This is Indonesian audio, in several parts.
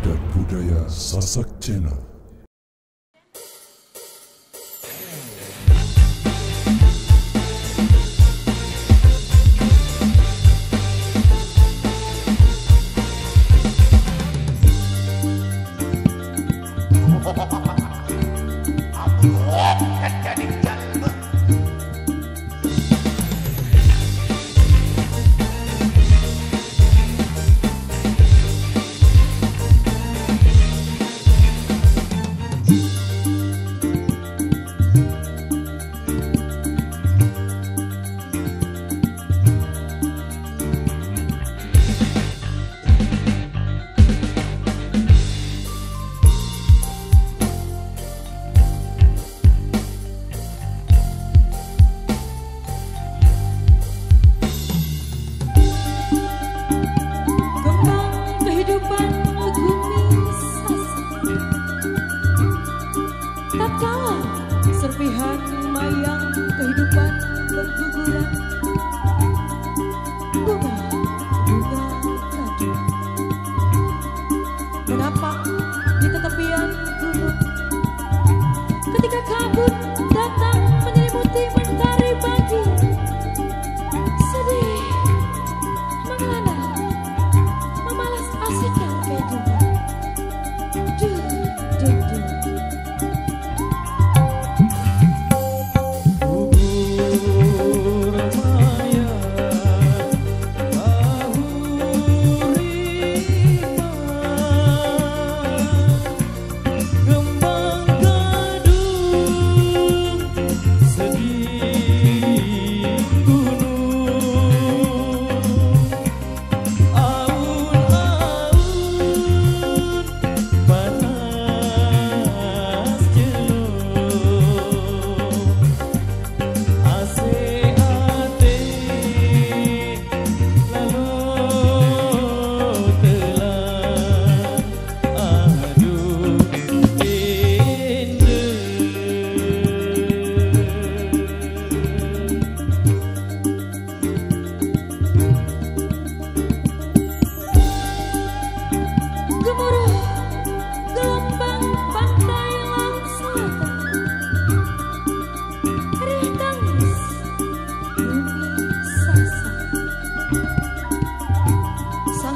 Jagat Budaya Sasak Channel. Serpihan mayang kehidupan berguguran, bunga kadu menapak di tetepian gunung. Ketika kabut datang menyelimuti mentari pagi, sedih mengelana memalas asikkan kehidupan.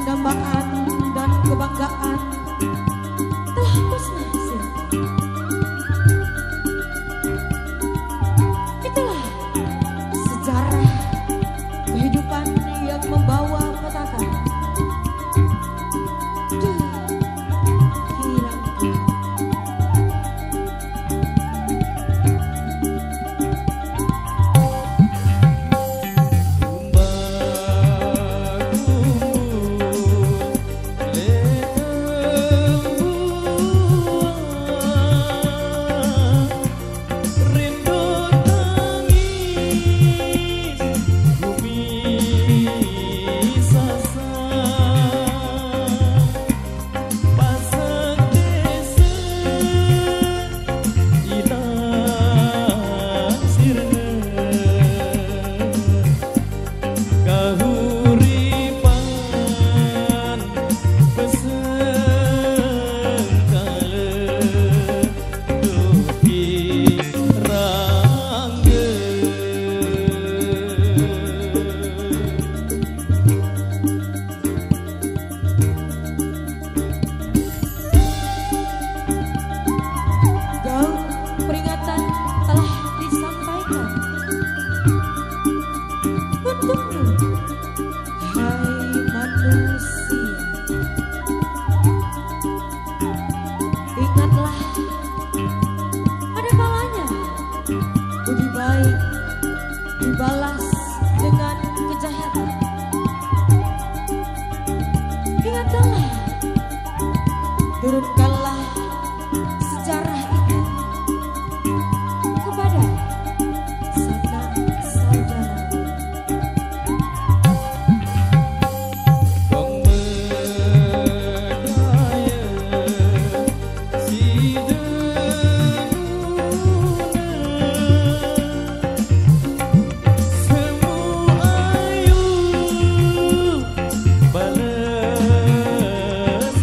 Dambaan dan kebanggaan telah musnah silih. Itulah sejarah kehidupan yang membawa petaka hilang. Dibalas dengan kejahatan. Ingatlah, turunkanlah sejarah itu kepada sanak saudara. Balas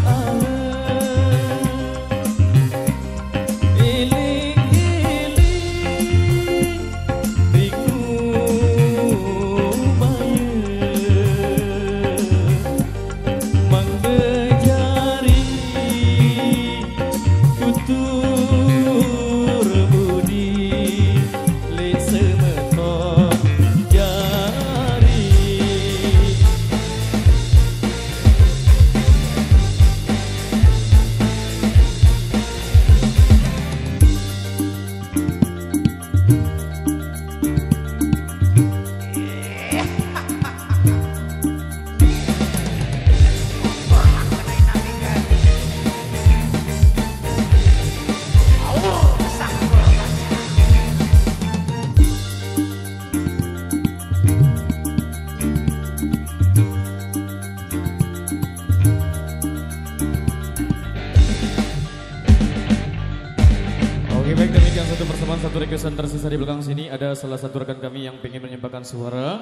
satu persamaan, satu requestan tersisa di belakang sini. Ada salah satu rekan kami yang ingin menyembahkan suara.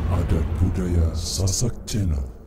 Adat budaya Sasak Channel.